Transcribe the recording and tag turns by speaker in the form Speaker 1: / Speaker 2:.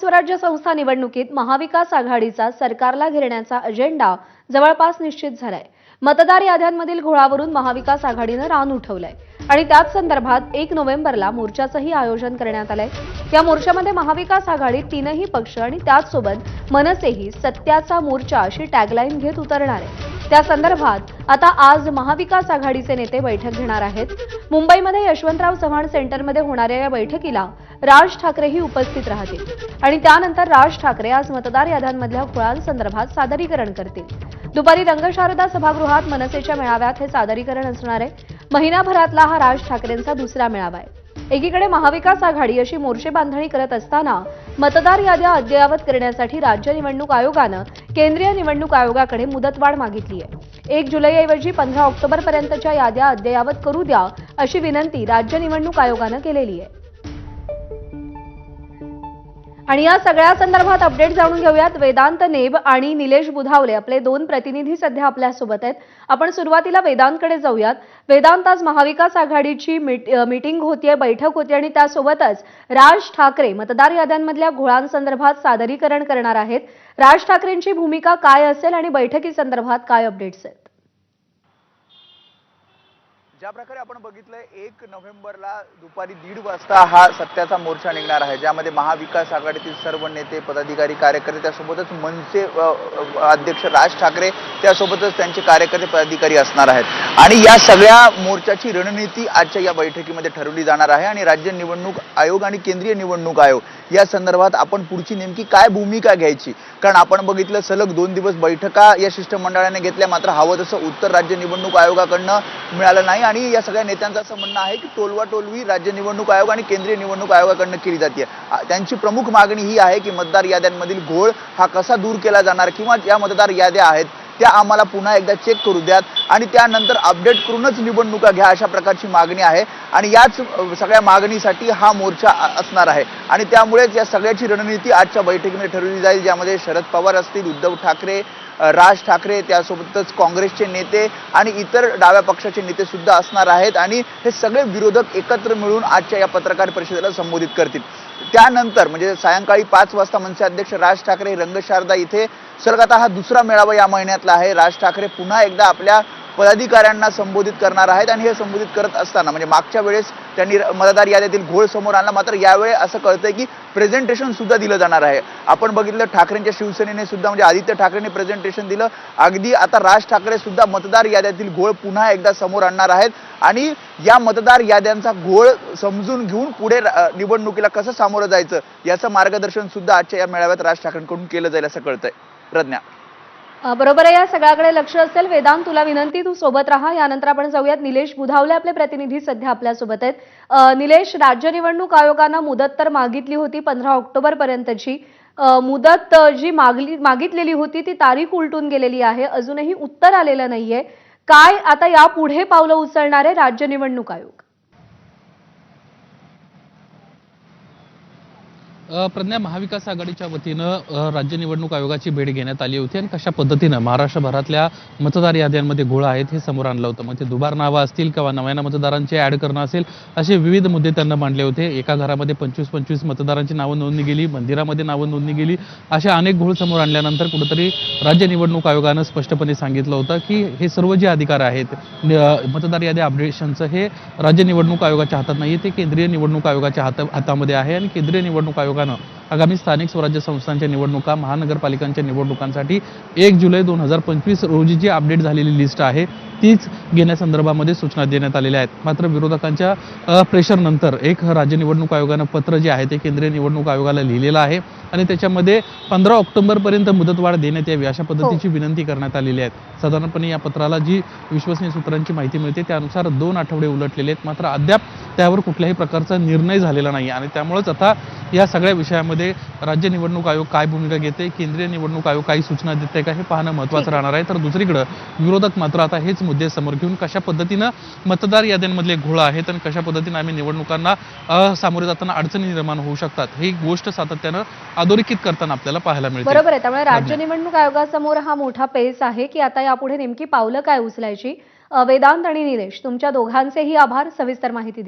Speaker 1: स्वराज्य संस्था निवडणुकीत महाविकास आघाडीचा सरकारला घेरण्याचा अजेंडा जवळपास निश्चित झालाय। मतदार याद्यांमधील घोळावरून महाविकास आघाडीनं रान उठवलंय आणि त्याच संदर्भात 1 नोव्हेंबरला मोर्चाचंही आयोजन करण्यात आलंय। या मोर्चामध्ये महाविकास आघाडी तीनही पक्ष आणि त्याचसोबत मनसेही सत्याचा मोर्चा अशी टॅगलाईन घेत उतरणार आहे। त्या संदर्भात आता आज महाविकास आघाडीचे नेते बैठक घेणार आहेत। मुंबईमध्ये यशवंतराव चव्हाण सेंटरमध्ये होणाऱ्या या बैठकीला राज ठाकरेही उपस्थित राहतील आणि त्यानंतर राज ठाकरे आज मतदार याद्यांमधल्या घोळांसंदर्भात सादरीकरण करतील। दुपारी रंगशारदा सभागृहात मनसेच्या मेळाव्यात हे सादरीकरण असणार आहे। महिनाभरातला हा राज ठाकरेंचा दुसरा मेळावा आहे। एकीकडे महाविकास आघाडी अशी मोर्चे बांधणी करत असताना मतदार याद्या अद्ययावत करण्यासाठी राज्य निवडणूक आयोगानं केंद्रीय निवडणूक आयोगाकडे मुदतवाढ मागितली आहे। 1 जुलैऐवजी 15 ऑक्टोबरपर्यंतच्या याद्या अद्ययावत करू द्या अशी विनंती राज्य निवडणूक आयोगानं केलेली आहे। आणि या सगळ्या संदर्भात अपडेट जाणून घेऊयात। वेदांत नेब आणि निलेश बुधावले आपले दोन प्रतिनिधी सध्या आपल्या सोबत आहेत। आपण सुरुवातीला वेदांतकडे जाऊयात। वेदांत, आज महाविकास आघाडीची मीटिंग होतीये, बैठक होती आणि त्यासोबतच राज ठाकरे मतदार याद्यांमधल्या घोळांसंदर्भात सादरीकरण करणार आहेत। राज ठाकरेंची भूमिका काय असेल आणि बैठकीसंदर्भात काय अपडेट्स आहेत?
Speaker 2: ज्या प्रकारे आपण बघितलंय 1 नोव्हेंबरला दुपारी 1:30 वाजता हा सत्याचा मोर्चा निघणार आहे, ज्यामध्ये महाविकास आघाडीतील सर्व नेते, पदाधिकारी, कार्यकर्ते, त्यासोबतच मनसे अध्यक्ष राज ठाकरे, त्यासोबतच त्यांचे कार्यकर्ते, पदाधिकारी असणार आहेत। आणि या सगळ्या मोर्चाची रणनीती आजच्या या बैठकीमध्ये ठरवली जाणार आहे आणि राज्य निवडणूक आयोग आणि केंद्रीय निवडणूक आयोग या संदर्भात आपण पुढची नेमकी काय भूमिका घ्यायची, कारण आपण बघितलं सलग 2 दिवस बैठका या शिष्टमंडळाने घेतल्या, मात्र हवं तसं उत्तर राज्य निवडणूक आयोगाकडनं मिळालं नाही। आणि या सगळ्या नेत्यांचं असं म्हणणं आहे की टोलवाटोलवी राज्य निवडणूक आयोग आणि केंद्रीय निवडणूक आयोगाकडनं केली जाते। त्यांची प्रमुख मागणी ही आहे की मतदार याद्यांमधील घोळ हा कसा दूर केला जाणार, किंवा ज्या मतदार याद्या आहेत त्या आम्हाला पुन्हा एकदा चेक करू द्यात आणि त्यानंतर अपडेट करूनच निवडणुका घ्या, अशा प्रकारची मागणी आहे। आणि याच सगळ्या मागणीसाठी हा मोर्चा असणार आहे आणि त्यामुळेच या सगळ्याची रणनीती आजच्या बैठकीमध्ये ठरवली जाईल, ज्यामध्ये शरद पवार असतील, उद्धव ठाकरे, राज ठाकरे, त्यासोबतच काँग्रेसचे नेते आणि इतर डाव्या पक्षाचे नेते सुद्धा असणार आहेत आणि हे सगळे विरोधक एकत्र मिळून आजच्या या पत्रकार परिषदेला संबोधित करतील। त्यानंतर म्हणजे सायंकाळी 5 वाजता मनसे अध्यक्ष राज ठाकरे रंगशारदा इथे सलग आता हा दुसरा मेळावा या महिन्यातला आहे। राज ठाकरे पुन्हा एकदा आपल्या पदाधिकाऱ्यांना संबोधित करणार आहेत आणि हे संबोधित करत असताना म्हणजे मागच्या वेळेस त्यांनी मतदार याद्यातील घोळ समोर आणला, मात्र यावेळी असं कळतंय की प्रेझेंटेशन सुद्धा दिलं जाणार आहे। आपण बघितलं ठाकरेंच्या शिवसेनेने सुद्धा म्हणजे आदित्य ठाकरेंनी प्रेझेंटेशन दिलं, अगदी आता राज ठाकरे सुद्धा मतदार याद्यातील घोळ पुन्हा एकदा समोर आणणार आहेत आणि या मतदार याद्यांचा घोळ समजून घेऊन पुढे निवडणुकीला कसं सामोरं जायचं याचं मार्गदर्शन सुद्धा आजच्या या मेळाव्यात राज ठाकरेंकडून केलं जाईल असं कळतंय। प्रज्ञा,
Speaker 1: बरोबर आहे, या सगळ्याकडे लक्ष असेल। वेदांत, तुला विनंती, तू सोबत राहा। यानंतर आपण जाऊयात निलेश बुधावले आपले प्रतिनिधी सध्या आपल्या सोबत आहेत। निलेश, राज्य निवडणूक आयोगानं मुदत तर मागितली होती 15 ऑक्टोबरपर्यंतची, मुदत जी मागितलेली होती ती तारीख उलटून गेलेली आहे, अजूनही उत्तर आलेलं नाहीये। काय आता यापुढे पावलं उचलणार आहे राज्य निवडणूक आयोग?
Speaker 3: प्रज्ञा, महाविकास आघाडीच्या वतीनं राज्य निवडणूक आयोगाची भेट घेण्यात आली होती आणि कशा पद्धतीनं महाराष्ट्रभरातल्या मतदार याद्यांमध्ये घोळ आहेत हे समोर आणलं होतं। मग ते दुबार नावं असतील किंवा नव्यानं मतदारांचे ऍड करणं असेल, असे विविध मुद्दे त्यांना मांडले होते। एका घरामध्ये 25-25 मतदारांची नावं नोंदणी गेली, मंदिरामध्ये नावं नोंदणी गेली, अशा अनेक घोळ समोर आणल्यानंतर कुठेतरी राज्य निवडणूक आयोगानं स्पष्टपणे सांगितलं होतं की हे सर्व जे अधिकार आहेत मतदार याद्या अपडेशनचं हे राज्य निवडणूक आयोगाच्या हातात नाही, ते केंद्रीय निवडणूक आयोगाच्या हातामध्ये आहे। आणि केंद्रीय निवडणूक आयोगानं आगामी स्थानिक स्वराज्य संस्थांच्या निवडणुका, महानगरपालिकांच्या निवडणुकांसाठी 1 जुलै 2025 रोजी जी अपडेट झालेली लिस्ट आहे तीच घेण्यासंदर्भामध्ये सूचना देण्यात आलेल्या आहेत। मात्र विरोधकांच्या प्रेशर नंतर एक राज्य निवडणूक आयोगानं पत्र जे आहे ते केंद्रीय निवडणूक आयोगाला लिहिलेलं आहे आणि त्याच्यामध्ये 15 ऑक्टोबरपर्यंत मुदतवाढ देण्यात यावी अशा पद्धतीची विनंती करण्यात आलेली आहे। साधारणपणे या पत्राला जी विश्वसनीय सूत्रांची माहिती मिळते त्यानुसार 2 आठवडे उलटलेले आहेत, मात्र अद्याप त्यावर कुठल्याही प्रकारचा निर्णय झालेला नाही आणि त्यामुळेच आता या सगळ्या विषयामध्ये राज्य निवडणूक आयोग काय भूमिका घेते, केंद्रीय निवडणूक आयोग काही सूचना देते का, हे पाहणं महत्त्वाचं राहणार आहे। तर दुसरीकडे विरोधक मात्र आता हेच मुद्दे समोर घेऊन कशा पद्धतीनं मतदार याद्यांमधले घोळ आहेत आणि कशा पद्धतीनं आम्ही निवडणुकांना सामोरे जाताना अडचणी निर्माण होऊ शकतात ही गोष्ट सातत्यानं अधोरेखित करताना आपल्याला पाहायला मिळते।
Speaker 1: बरोबर आहे, त्यामुळे राज्य निवडणूक आयोगासमोर हा मोठा पेच आहे की आता यापुढे नेमकी पावलं काय उचलायची। वेदांत आणि निलेश, तुमच्या दोघांचेही आभार सविस्तर माहिती दिली।